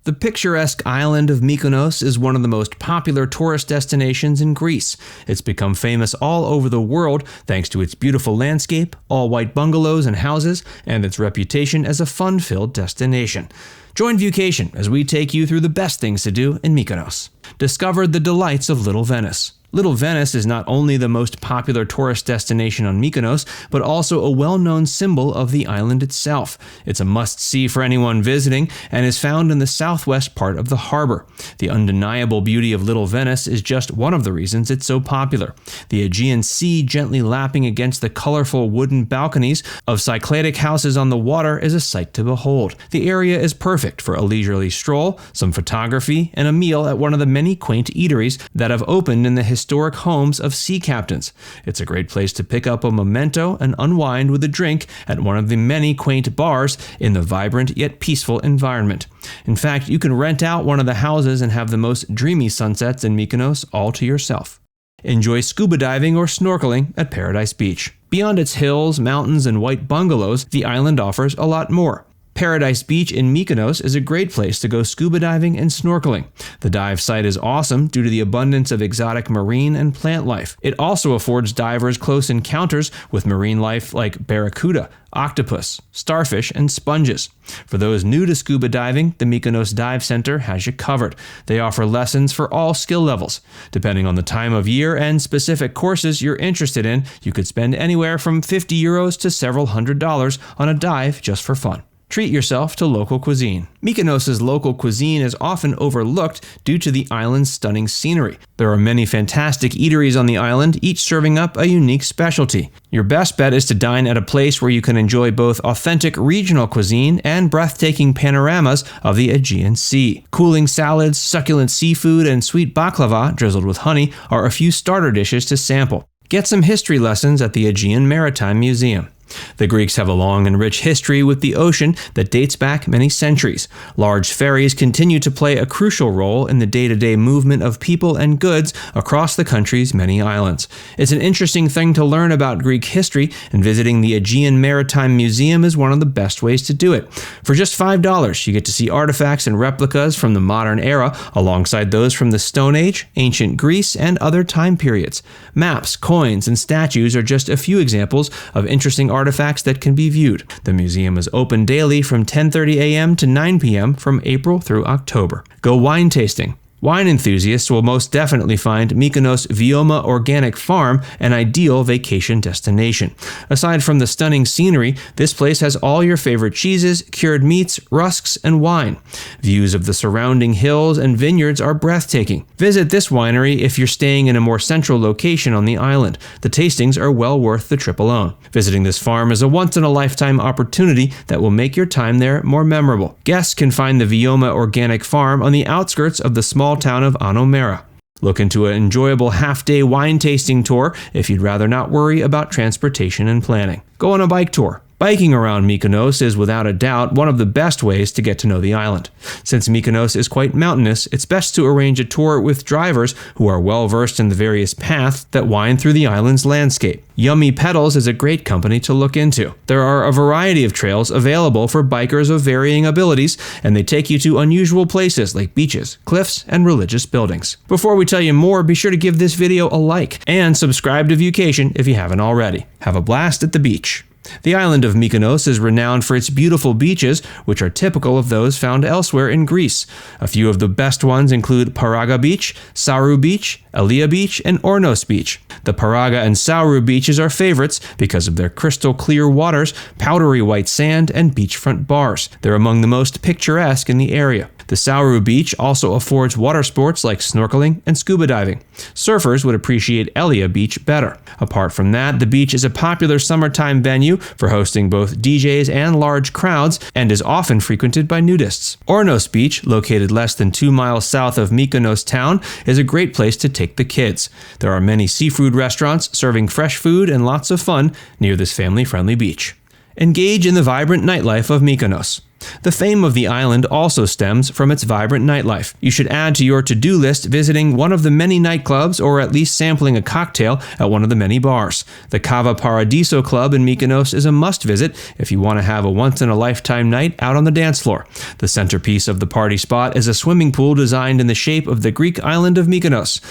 The picturesque island of Mykonos is one of the most popular tourist destinations in Greece. It's become famous all over the world thanks to its beautiful landscape, all-white bungalows and houses, and its reputation as a fun-filled destination. Join Viewcation as we take you through the best things to do in Mykonos. Discover the delights of Little Venice. Little Venice is not only the most popular tourist destination on Mykonos, but also a well-known symbol of the island itself. It's a must-see for anyone visiting and is found in the southwest part of the harbor. The undeniable beauty of Little Venice is just one of the reasons it's so popular. The Aegean Sea gently lapping against the colorful wooden balconies of Cycladic houses on the water is a sight to behold. The area is perfect for a leisurely stroll, some photography, and a meal at one of the many quaint eateries that have opened in the historic homes of sea captains. It's a great place to pick up a memento and unwind with a drink at one of the many quaint bars in the vibrant yet peaceful environment. In fact, you can rent out one of the houses and have the most dreamy sunsets in Mykonos all to yourself. Enjoy scuba diving or snorkeling at Paradise Beach. Beyond its hills, mountains, and white bungalows, the island offers a lot more. Paradise Beach in Mykonos is a great place to go scuba diving and snorkeling. The dive site is awesome due to the abundance of exotic marine and plant life. It also affords divers close encounters with marine life like barracuda, octopus, starfish, and sponges. For those new to scuba diving, the Mykonos Dive Center has you covered. They offer lessons for all skill levels. Depending on the time of year and specific courses you're interested in, you could spend anywhere from €50 to several $100s on a dive just for fun. Treat yourself to local cuisine. Mykonos' local cuisine is often overlooked due to the island's stunning scenery. There are many fantastic eateries on the island, each serving up a unique specialty. Your best bet is to dine at a place where you can enjoy both authentic regional cuisine and breathtaking panoramas of the Aegean Sea. Cooling salads, succulent seafood, and sweet baklava drizzled with honey are a few starter dishes to sample. Get some history lessons at the Aegean Maritime Museum. The Greeks have a long and rich history with the ocean that dates back many centuries. Large ferries continue to play a crucial role in the day-to-day movement of people and goods across the country's many islands. It's an interesting thing to learn about Greek history, and visiting the Aegean Maritime Museum is one of the best ways to do it. For just $5, you get to see artifacts and replicas from the modern era, alongside those from the Stone Age, ancient Greece, and other time periods. Maps, coins, and statues are just a few examples of interesting artifacts that can be viewed. The museum is open daily from 10:30 a.m. to 9 p.m. from April through October. Go wine tasting. Wine enthusiasts will most definitely find Mykonos Vioma Organic Farm an ideal vacation destination. Aside from the stunning scenery, this place has all your favorite cheeses, cured meats, rusks, and wine. Views of the surrounding hills and vineyards are breathtaking. Visit this winery if you're staying in a more central location on the island. The tastings are well worth the trip alone. Visiting this farm is a once-in-a-lifetime opportunity that will make your time there more memorable. Guests can find the Vioma Organic Farm on the outskirts of the small town of Anomera. Look into an enjoyable half-day wine tasting tour if you'd rather not worry about transportation and planning. Go on a bike tour. Biking around Mykonos is without a doubt one of the best ways to get to know the island. Since Mykonos is quite mountainous, it's best to arrange a tour with drivers who are well versed in the various paths that wind through the island's landscape. Yummy Pedals is a great company to look into. There are a variety of trails available for bikers of varying abilities, and they take you to unusual places like beaches, cliffs, and religious buildings. Before we tell you more, be sure to give this video a like and subscribe to Viewcation if you haven't already. Have a blast at the beach. The island of Mykonos is renowned for its beautiful beaches, which are typical of those found elsewhere in Greece. A few of the best ones include Paraga Beach, Saru Beach, Elia Beach, and Ornos Beach. The Paraga and Saru beaches are favorites because of their crystal clear waters, powdery white sand, and beachfront bars. They're among the most picturesque in the area. The Saru Beach also affords water sports like snorkeling and scuba diving. Surfers would appreciate Elia Beach better. Apart from that, the beach is a popular summertime venue for hosting both DJs and large crowds, and is often frequented by nudists. Ornos Beach, located less than 2 miles south of Mykonos town, is a great place to take the kids. There are many seafood restaurants serving fresh food and lots of fun near this family-friendly beach. Engage in the vibrant nightlife of Mykonos. The fame of the island also stems from its vibrant nightlife. You should add to your to-do list visiting one of the many nightclubs or at least sampling a cocktail at one of the many bars. The Cava Paradiso Club in Mykonos is a must-visit if you want to have a once-in-a-lifetime night out on the dance floor. The centerpiece of the party spot is a swimming pool designed in the shape of the Greek island of Mykonos.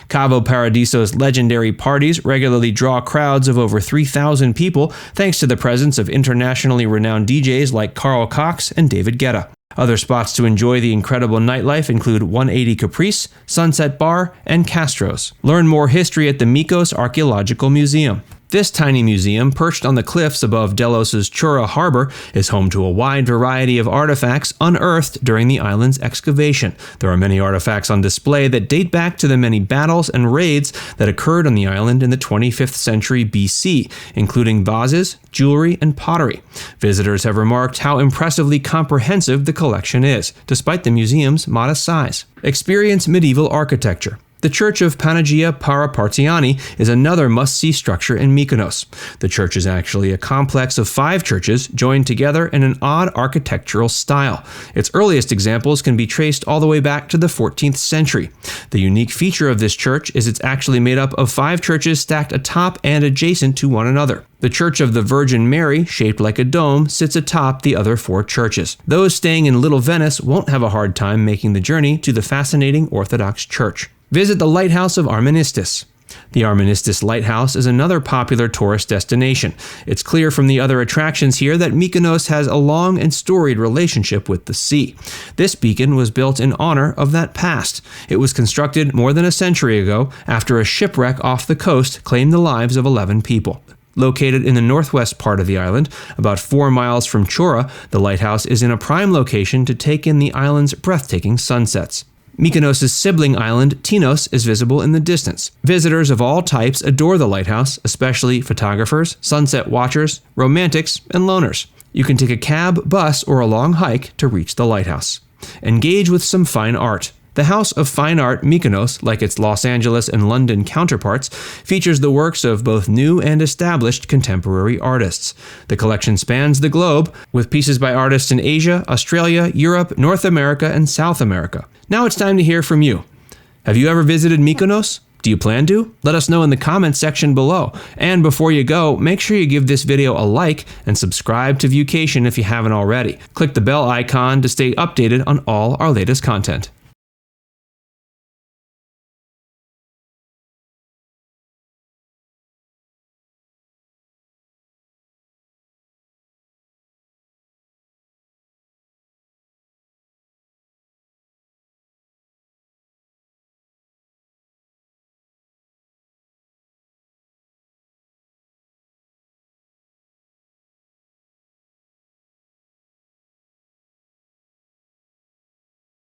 Cavo Paradiso's legendary parties regularly draw crowds of over 3,000 people thanks to the presence of internationally renowned DJs like Carl Cox and David Guetta. Other spots to enjoy the incredible nightlife include 180 Caprice, Sunset Bar, and Castro's. Learn more history at the Mykonos Archaeological Museum. This tiny museum, perched on the cliffs above Delos's Chura harbor, is home to a wide variety of artifacts unearthed during the island's excavation. There are many artifacts on display that date back to the many battles and raids that occurred on the island in the 25th century BC, including vases, jewelry, and pottery. Visitors have remarked how impressively comprehensive the collection is, despite the museum's modest size. Experience medieval architecture. The Church of Panagia Parapartiani is another must-see structure in Mykonos. The church is actually a complex of 5 churches joined together in an odd architectural style. Its earliest examples can be traced all the way back to the 14th century. The unique feature of this church is it's actually made up of 5 churches stacked atop and adjacent to one another. The Church of the Virgin Mary, shaped like a dome, sits atop the other 4 churches. Those staying in Little Venice won't have a hard time making the journey to the fascinating Orthodox Church. Visit the Lighthouse of Armenistis. The Armenistis Lighthouse is another popular tourist destination. It's clear from the other attractions here that Mykonos has a long and storied relationship with the sea. This beacon was built in honor of that past. It was constructed more than a century ago after a shipwreck off the coast claimed the lives of 11 people. Located in the northwest part of the island, about 4 miles from Chura, the lighthouse is in a prime location to take in the island's breathtaking sunsets. Mykonos' sibling island, Tinos, is visible in the distance. Visitors of all types adore the lighthouse, especially photographers, sunset watchers, romantics, and loners. You can take a cab, bus, or a long hike to reach the lighthouse. Engage with some fine art. The House of Fine Art Mykonos, like its Los Angeles and London counterparts, features the works of both new and established contemporary artists. The collection spans the globe, with pieces by artists in Asia, Australia, Europe, North America, and South America. Now it's time to hear from you. Have you ever visited Mykonos? Do you plan to? Let us know in the comments section below. And before you go, make sure you give this video a like and subscribe to Viewcation if you haven't already. Click the bell icon to stay updated on all our latest content.